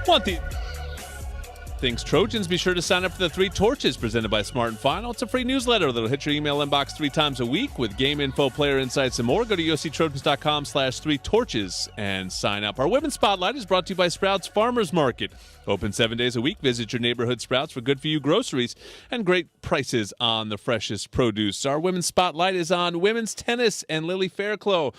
Want the Thanks, Trojans. Be sure to sign up for the 3 Torches presented by Smart and Final. It's a free newsletter that'll hit your email inbox 3 times a week with game info, player insights, and more. Go to usctrojans.com/3torches and sign up. Our Women's Spotlight is brought to you by Sprouts Farmers Market. Open 7 days a week. Visit your neighborhood Sprouts for good-for-you groceries and great prices on the freshest produce. Our Women's Spotlight is on women's tennis and Lily Fairclough.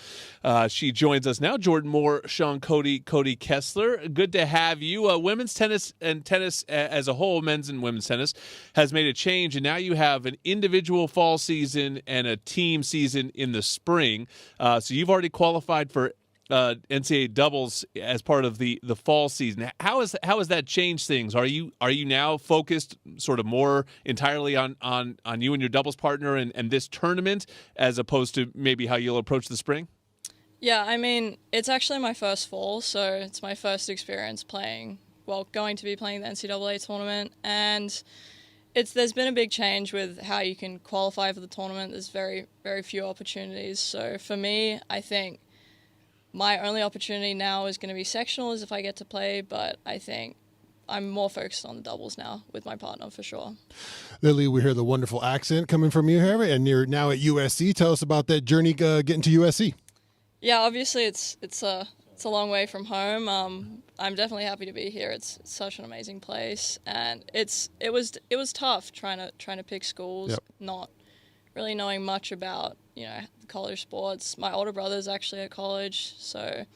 She joins us now. Jordan Moore, Sean Cody, Cody Kessler. Good to have you. Women's tennis and tennis as a whole, men's and women's tennis, has made a change, and now you have an individual fall season and a team season in the spring. So you've already qualified for NCAA doubles as part of the fall season. How has that changed things? Are you now focused sort of more entirely on you and your doubles partner and this tournament as opposed to maybe how you'll approach the spring? Yeah, I mean, it's actually my first fall, so it's my first experience going to be playing the NCAA tournament, and there's been a big change with how you can qualify for the tournament. There's very, very few opportunities. So for me, I think my only opportunity now is going to be sectionals if I get to play, but I think I'm more focused on the doubles now with my partner for sure. Lily, we hear the wonderful accent coming from you here, and you're now at USC. Tell us about that journey getting to USC. Yeah, obviously it's a long way from home. I'm definitely happy to be here. It's such an amazing place, and it was tough trying to pick schools, Yep. Not really knowing much about college sports. My older brother's actually at college, so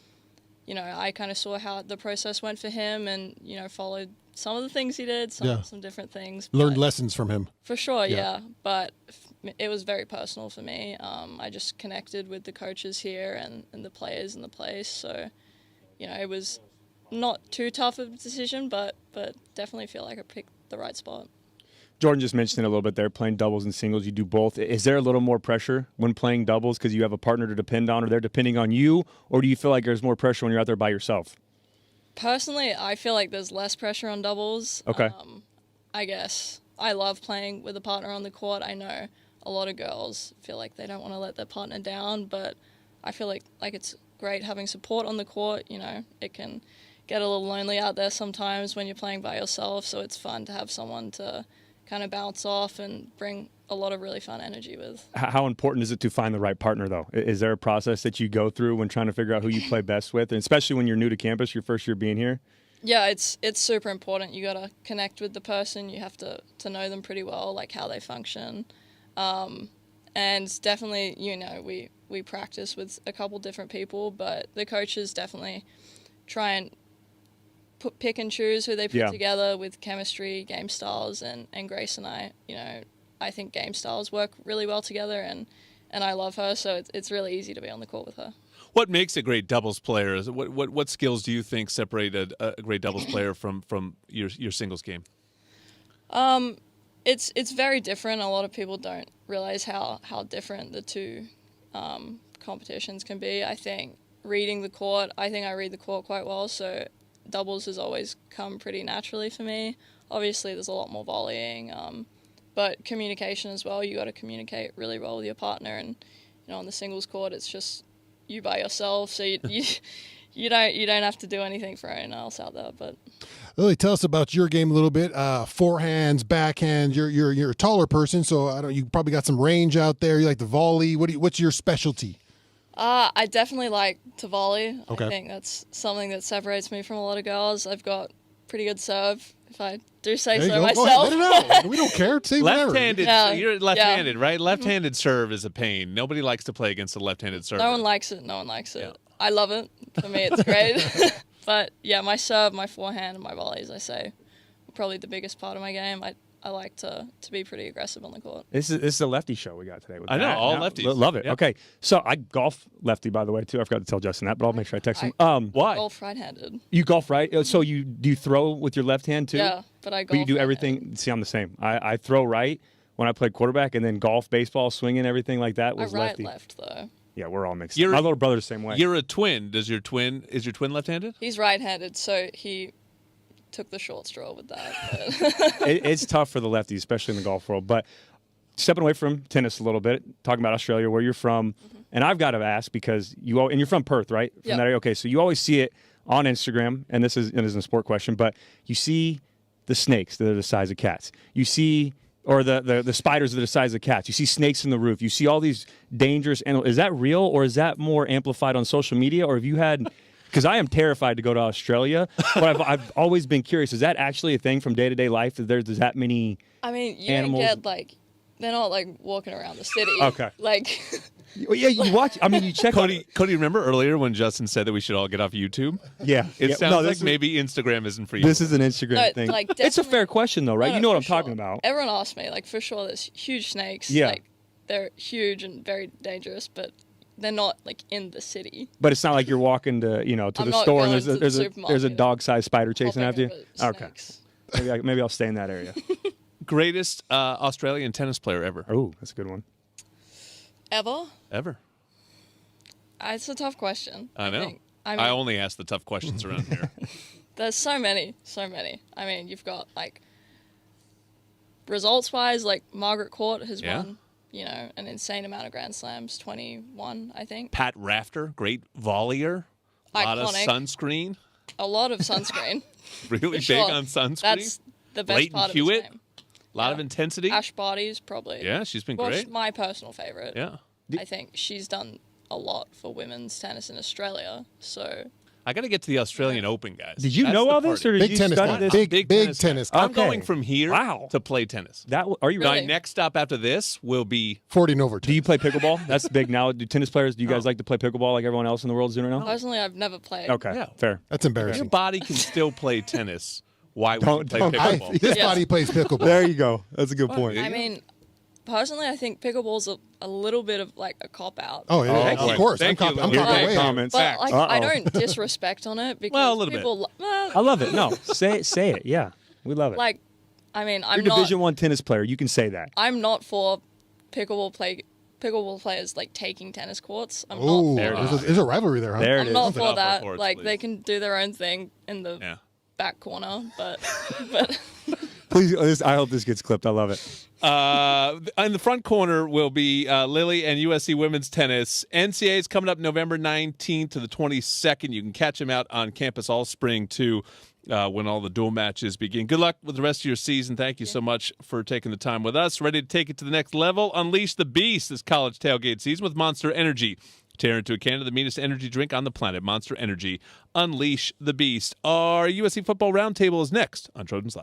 I kind of saw how the process went for him, and followed some of the things he did, some different things. Learned lessons from him. For sure, yeah. But it was very personal for me. I just connected with the coaches here and the players in the place. So, it was not too tough of a decision, but definitely feel like I picked the right spot. Jordan just mentioned it a little bit there, playing doubles and singles. You do both. Is there a little more pressure when playing doubles because you have a partner to depend on, or they're depending on you, or do you feel like there's more pressure when you're out there by yourself? Personally, I feel like there's less pressure on doubles. Okay. I guess I love playing with a partner on the court. I know a lot of girls feel like they don't want to let their partner down, but I feel like it's great having support on the court. It can get a little lonely out there sometimes when you're playing by yourself, so it's fun to have someone to kind of bounce off and bring a lot of really fun energy with. How important is it to find the right partner, though? Is there a process that you go through when trying to figure out who you play best with, and especially when you're new to campus, your first year being here? Yeah, it's super important. You got to connect with the person. You have to know them pretty well, like how they function. And definitely, we practice with a couple different people, but the coaches definitely try and pick and choose who they put together with chemistry, game styles, and Grace and I think game styles work really well together, and I love her, so it's really easy to be on the court with her. What makes a great doubles player? What skills do you think separate a great doubles player from your singles game? It's very different. A lot of people don't realize how different the two competitions can be. I think reading the court, I read the court quite well, so doubles has always come pretty naturally for me. Obviously, there's a lot more volleying, but communication as well. You got to communicate really well with your partner, and on the singles court, it's just you by yourself, so you don't have to do anything for anyone else out there. But Lily, tell us about your game a little bit. Forehands, backhands. You're a taller person, so you probably got some range out there. You like to volley. What's your specialty? I definitely like to volley. Okay. I think that's something that separates me from a lot of girls. I've got pretty good serve, if I do say so myself. Go ahead, let it out. We don't care. Say left-handed. Yeah. You're left-handed, right? Left-handed serve is a pain. Nobody likes to play against a left-handed server. No one likes it. Yeah. I love it. For me, it's great. But yeah, my serve, my forehand, and my volleys, I say, are probably the biggest part of my game. I like to be pretty aggressive on the court. This is a lefty show we got today. With I know, Matt. all lefties. Love it. Yep. Okay, so I golf lefty, by the way, too. I forgot to tell Justin that, but I'll make sure I text him. Why? Golf right-handed. You golf right? So do you throw with your left hand, too? Yeah, but I golf But you do right-handed. everything. See, I'm the same. I throw right when I played quarterback, and then golf, baseball, swinging, everything like that was I right lefty. left, though. Yeah, we're all mixed. You're- My little brother's the same way. You're a twin. Is your twin left-handed? He's right-handed, so he took the short straw with that. But It's tough for the lefties, especially in the golf world. But stepping away from tennis a little bit, talking about Australia, where you're from, and I've got to ask because and you're from Perth, right? From Yep. that area. Okay, so you always see it on Instagram, and this isn't a sport question, but you see the snakes that are the size of cats. You see, or the spiders that are the size of cats. You see snakes in the roof. You see all these dangerous animals. Is that real, or is that more amplified on social media, or have you had? Because I am terrified to go to Australia, but I've always been curious. Is that actually a thing from day-to-day life? That there's that many I mean, you animals? don't get, like, they're not, like, walking around the city. Okay. Like, Well, yeah, you watch. I mean, you check. Cody, remember earlier when Justin said that we should all get off YouTube? Yeah, It yeah. sounds No, like this is- maybe Instagram isn't for you. This is an Instagram No, thing. like, It's a definitely- fair question, though, right? no, You know what for I'm talking sure. about. Everyone asks me, like, for sure, there's huge snakes. Yeah. Like, they're huge and very dangerous, but they're not, like, in the city. But it's not like you're walking to to I'm the not store and going there's to the there's a supermarket dog-sized spider chasing Hopping after you. over Okay, snakes. maybe I'll stay in that area. Greatest Australian tennis player ever. Oh, that's a good one. Ever. It's a tough question. I know. think. I I mean, only ask the tough questions around here. there's so many. I mean, you've got, like, results-wise, like, Margaret Court has Yeah. won, an insane amount of Grand Slams, 21, I think. Pat Rafter, great volleyer. A lot of Iconic. sunscreen. A lot of sunscreen. Really big Sure. on sunscreen. That's the best Leighton part of Hewitt. his game. A lot of Yeah. intensity. Ash Barty's probably. Yeah, she's been Well, great. she's my personal favorite. Yeah. I think she's done a lot for women's tennis in Australia. So I got to get to the Australian Open, guys. Did you That's know the all this, party. or did Big you tennis study guy. this? Big tennis guy. guy. I'm Okay. going from here Wow. to play tennis. Are you Really? My next stop after this will be 40 and over. Do you play pickleball? That's big now. Do tennis players? Do you guys like to play pickleball like everyone else in the world is doing right now? personally, I've never played. Okay, Yeah. fair. That's your embarrassing. body can still play tennis. Why would you play don't- pickleball? This Yeah. body plays pickleball. you go. That's a good point. I mean, personally, I think pickleball's a little bit of, like, a cop-out. Oh, yeah, Thank of you. course. Thank I'm you, copying Lou. way Great ahead. comments. But, like, Uh-oh. I don't disrespect on it because Well, a little bit. people, I love it. No, say it. Yeah, we love it. like, I mean, You're a Division I tennis player. You can say that. I'm not for pickleball players, like, taking tennis courts. I'm Oh, not for that. there's a rivalry there, huh? There it I'm is. not Get off for our that. courts, Like, please. they can do their own thing in the Yeah. back corner, but Please, I hope this gets clipped. I love it. In the front corner will be Lily and USC women's tennis. NCAA is coming up November 19th to the 22nd. You can catch them out on campus all spring, too, when all the dual matches begin. Good luck with the rest of your season. Thank you so much for taking the time with us. Ready to take it to the next level? Unleash the beast this college tailgate season with Monster Energy. Tear into a can of the meanest energy drink on the planet, Monster Energy. Unleash the beast. Our USC Football Roundtable is next on Trojans Live.